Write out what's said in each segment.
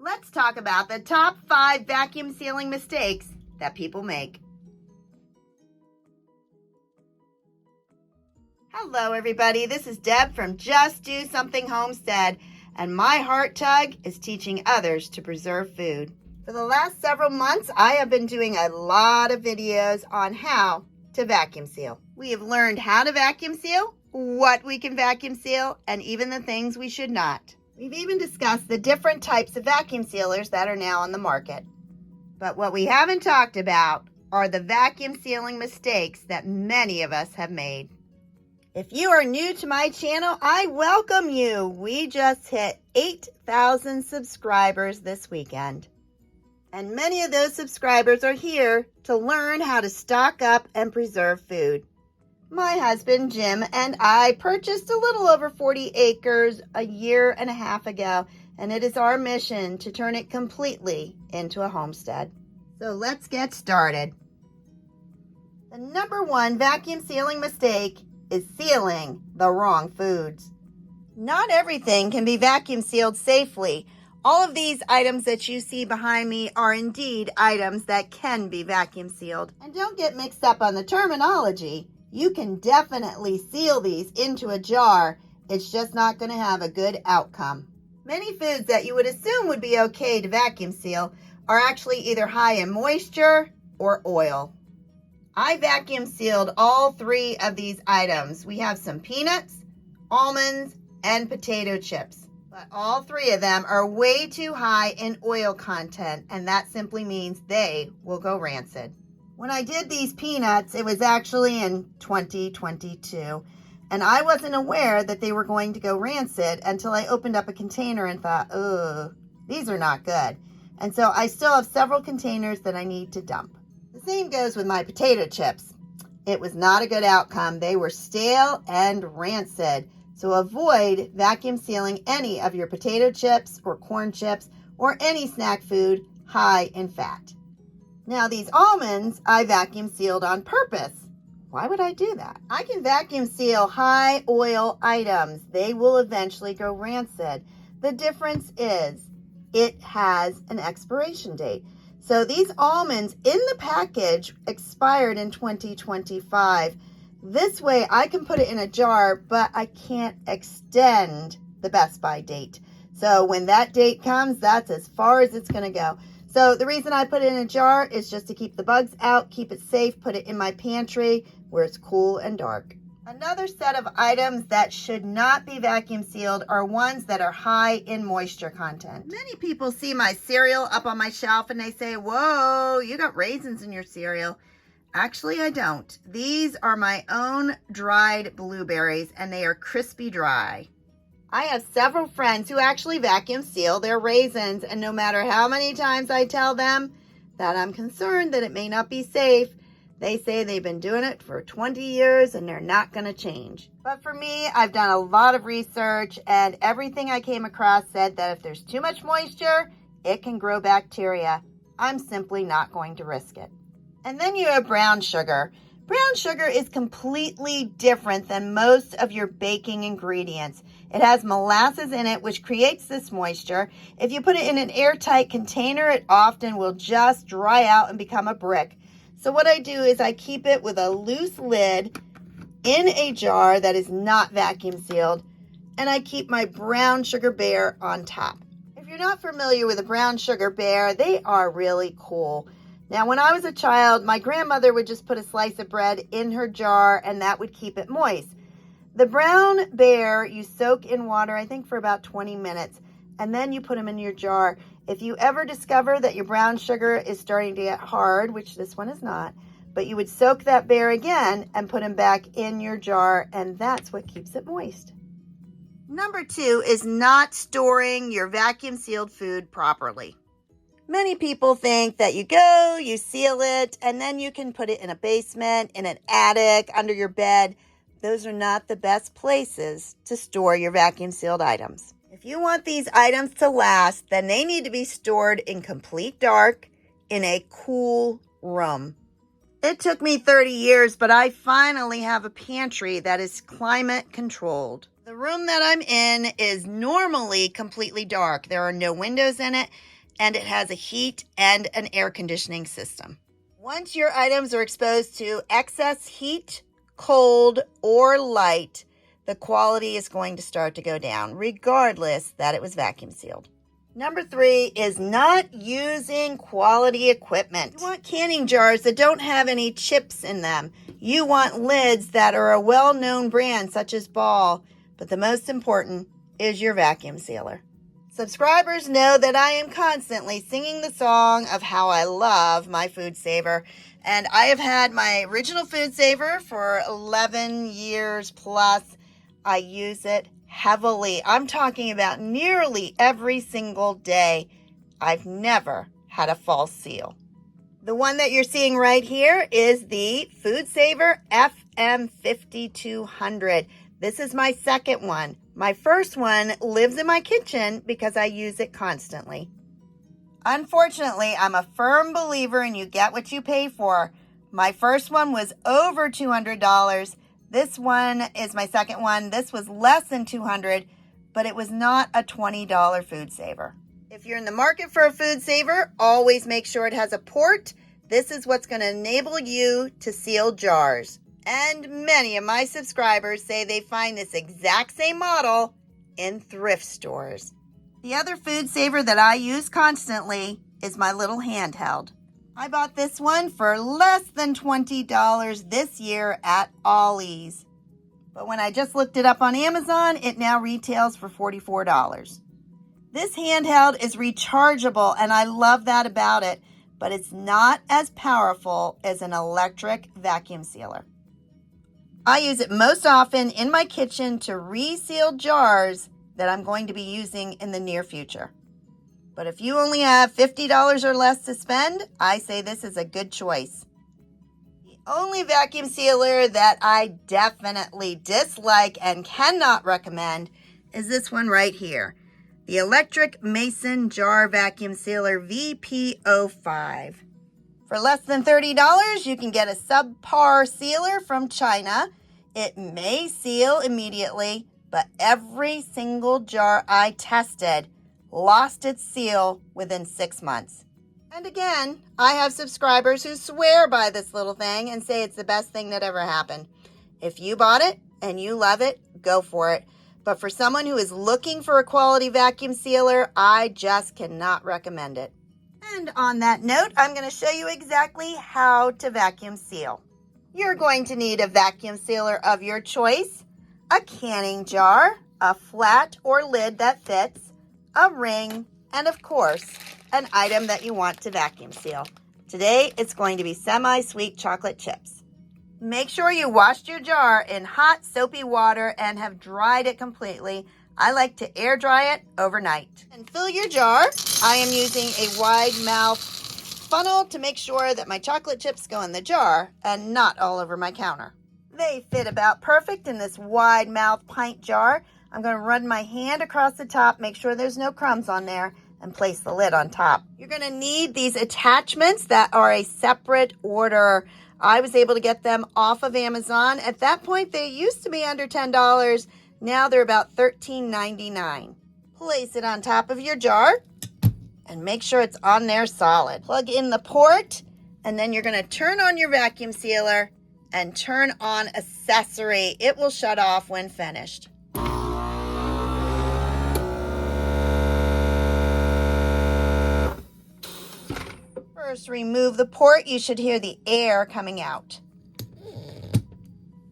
Let's talk about the top 5 vacuum sealing mistakes that people make. Hello everybody, this is Deb from Just Do Something Homestead, and my heart tug is teaching others to preserve food. For the last several months, I have been doing a lot of videos on how to vacuum seal. We have learned how to vacuum seal, what we can vacuum seal, and even the things we should not. We've even discussed the different types of vacuum sealers that are now on the market. But what we haven't talked about are the vacuum sealing mistakes that many of us have made. If you are new to my channel, I welcome you. We just hit 8,000 subscribers this weekend. And many of those subscribers are here to learn how to stock up and preserve food. My husband, Jim, and I purchased a little over 40 acres a year and a half ago, and it is our mission to turn it completely into a homestead. So let's get started. The number one vacuum sealing mistake is sealing the wrong foods. Not everything can be vacuum sealed safely. All of these items that you see behind me are indeed items that can be vacuum sealed. And don't get mixed up on the terminology. You can definitely seal these into a jar. It's just not going to have a good outcome. Many foods that you would assume would be okay to vacuum seal are actually either high in moisture or oil. I vacuum sealed all 3 of these items. We have some peanuts, almonds, and potato chips. But all 3 of them are way too high in oil content, and that simply means they will go rancid. When I did these peanuts, it was actually in 2022, and I wasn't aware that they were going to go rancid until I opened up a container and thought, oh, these are not good. And so I still have several containers that I need to dump. The same goes with my potato chips. It was not a good outcome. They were stale and rancid. So avoid vacuum sealing any of your potato chips or corn chips or any snack food high in fat. Now these almonds I vacuum sealed on purpose. Why would I do that? I can vacuum seal high oil items. They will eventually go rancid. The difference is it has an expiration date. So these almonds in the package expired in 2025. This way I can put it in a jar, but I can't extend the best by date. So when that date comes, that's as far as it's going to go. So the reason I put it in a jar is just to keep the bugs out, keep it safe, put it in my pantry where it's cool and dark. Another set of items that should not be vacuum sealed are ones that are high in moisture content. Many people see my cereal up on my shelf and they say, whoa, you got raisins in your cereal. Actually, I don't. These are my own dried blueberries and they are crispy dry. I have several friends who actually vacuum seal their raisins, and no matter how many times I tell them that I'm concerned that it may not be safe, they say they've been doing it for 20 years and they're not going to change. But for me, I've done a lot of research and everything I came across said that if there's too much moisture, it can grow bacteria. I'm simply not going to risk it. And then you have brown sugar. Brown sugar is completely different than most of your baking ingredients. It has molasses in it, which creates this moisture. If you put it in an airtight container, it often will just dry out and become a brick. So what I do is I keep it with a loose lid in a jar that is not vacuum sealed, and I keep my brown sugar bear on top. If you're not familiar with a brown sugar bear, they are really cool. Now, when I was a child, my grandmother would just put a slice of bread in her jar and that would keep it moist. The brown bear you soak in water, I think for about 20 minutes, and then you put them in your jar. If you ever discover that your brown sugar is starting to get hard, which this one is not, but you would soak that bear again and put him back in your jar, and that's what keeps it moist. Number 2 is not storing your vacuum sealed food properly. Many people think that you go, you seal it, and then you can put it in a basement, in an attic, under your bed. Those are not the best places to store your vacuum sealed items. If you want these items to last, then they need to be stored in complete dark in a cool room. It took me 30 years, but I finally have a pantry that is climate controlled. The room that I'm in is normally completely dark. There are no windows in it, and it has a heat and an air conditioning system. Once your items are exposed to excess heat, cold, or light, the quality is going to start to go down, regardless that it was vacuum sealed. Number 3 is not using quality equipment. You want canning jars that don't have any chips in them. You want lids that are a well-known brand such as Ball, but the most important is your vacuum sealer. Subscribers know that I am constantly singing the song of how I love my Food Saver, and I have had my original Food Saver for 11 years plus. I use it heavily. I'm talking about nearly every single day. I've never had a false seal. The one that you're seeing right here is the Food Saver FM5200. This is my second one. My first one lives in my kitchen because I use it constantly. Unfortunately, I'm a firm believer in you get what you pay for. My first one was over $200. This one is my second one. This was less than $200, but it was not a $20 Food Saver. If you're in the market for a Food Saver, always make sure it has a port. This is what's going to enable you to seal jars. And many of my subscribers say they find this exact same model in thrift stores. The other Food Saver that I use constantly is my little handheld. I bought this one for less than $20 this year at Ollie's. But when I just looked it up on Amazon, it now retails for $44. This handheld is rechargeable, and I love that about it, but it's not as powerful as an electric vacuum sealer. I use it most often in my kitchen to reseal jars that I'm going to be using in the near future. But if you only have $50 or less to spend, I say this is a good choice. The only vacuum sealer that I definitely dislike and cannot recommend is this one right here. The Electric Mason Jar Vacuum Sealer VP05. For less than $30, you can get a subpar sealer from China. It may seal immediately, but every single jar I tested lost its seal within 6 months. And again, I have subscribers who swear by this little thing and say it's the best thing that ever happened. If you bought it and you love it, go for it. But for someone who is looking for a quality vacuum sealer, I just cannot recommend it. And on that note, I'm going to show you exactly how to vacuum seal. You're going to need a vacuum sealer of your choice, a canning jar, a flat or lid that fits, a ring, and of course, an item that you want to vacuum seal. Today, it's going to be semi-sweet chocolate chips. Make sure you washed your jar in hot, soapy water and have dried it completely. I like to air dry it overnight. And fill your jar. I am using a wide mouth funnel to make sure that my chocolate chips go in the jar and not all over my counter. They fit about perfect in this wide mouth pint jar. I'm going to run my hand across the top, make sure there's no crumbs on there, and place the lid on top. You're going to need these attachments that are a separate order. I was able to get them off of Amazon. At that point, they used to be under $10. Now they're about $13.99. Place it on top of your jar and make sure it's on there solid. Plug in the port, and then you're going to turn on your vacuum sealer and turn on accessory. It will shut off when finished. First, remove the port. You should hear the air coming out.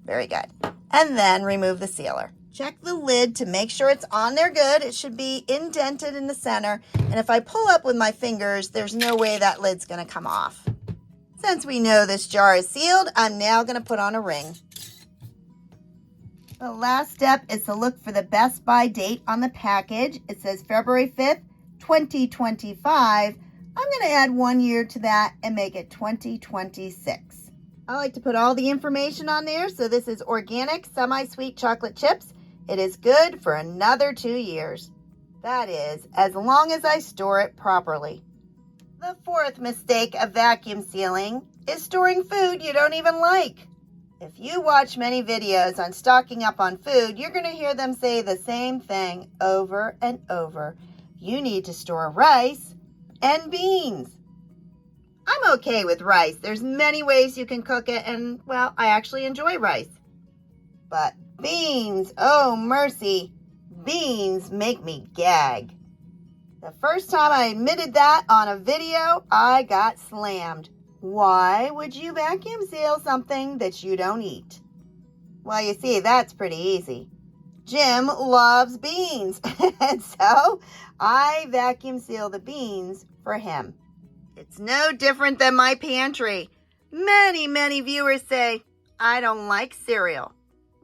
Very good. And then remove the sealer. Check the lid to make sure it's on there good. It should be indented in the center. And if I pull up with my fingers, there's no way that lid's going to come off. Since we know this jar is sealed, I'm now going to put on a ring. The last step is to look for the Best By date on the package. It says February 5th, 2025. I'm going to add 1 year to that and make it 2026. I like to put all the information on there. So this is organic semi-sweet chocolate chips. It is good for another 2 years. That is, as long as I store it properly. The fourth mistake of vacuum sealing is storing food you don't even like. If you watch many videos on stocking up on food, you're going to hear them say the same thing over and over. You need to store rice and beans. I'm okay with rice. There's many ways you can cook it, and, well, I actually enjoy rice. But beans, oh mercy, beans make me gag. The first time I admitted that on a video, I got slammed. Why would you vacuum seal something that you don't eat? Well, you see, that's pretty easy. Jim loves beans, and so I vacuum seal the beans for him. It's no different than my pantry. Many viewers say, I don't like cereal.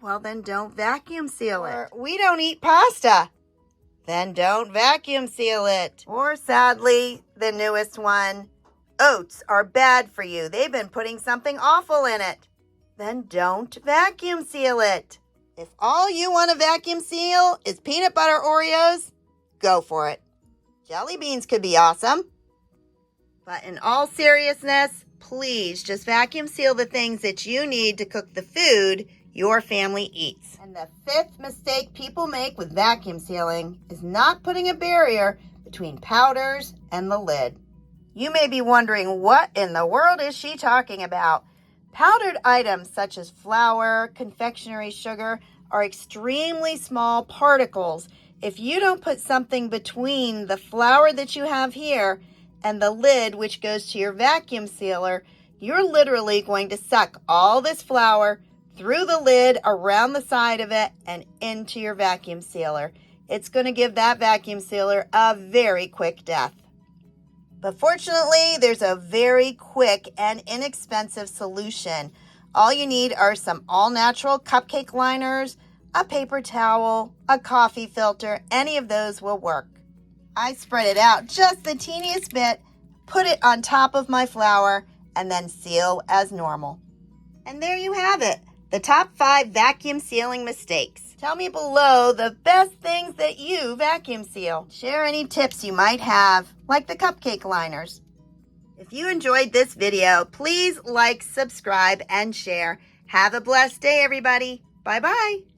Well, then don't vacuum seal it. Or, we don't eat pasta. Then don't vacuum seal it. Or sadly, the newest one, oats are bad for you. They've been putting something awful in it. Then don't vacuum seal it. If all you want to vacuum seal is peanut butter Oreos, go for it. Jelly beans could be awesome. But in all seriousness, please just vacuum seal the things that you need to cook the food your family eats. And the fifth mistake people make with vacuum sealing is not putting a barrier between powders and the lid. You may be wondering, what in the world is she talking about? Powdered items such as flour, confectionery sugar are extremely small particles. If you don't put something between the flour that you have here and the lid, which goes to your vacuum sealer, you're literally going to suck all this flour through the lid, around the side of it, and into your vacuum sealer. It's going to give that vacuum sealer a very quick death. But fortunately, there's a very quick and inexpensive solution. All you need are some all-natural cupcake liners, a paper towel, a coffee filter. Any of those will work. I spread it out just the teeniest bit, put it on top of my flour, and then seal as normal. And there you have it. The top 5 vacuum sealing mistakes. Tell me below the best things that you vacuum seal. Share any tips you might have, like the cupcake liners. If you enjoyed this video, please like, subscribe, and share. Have a blessed day, everybody. Bye-bye.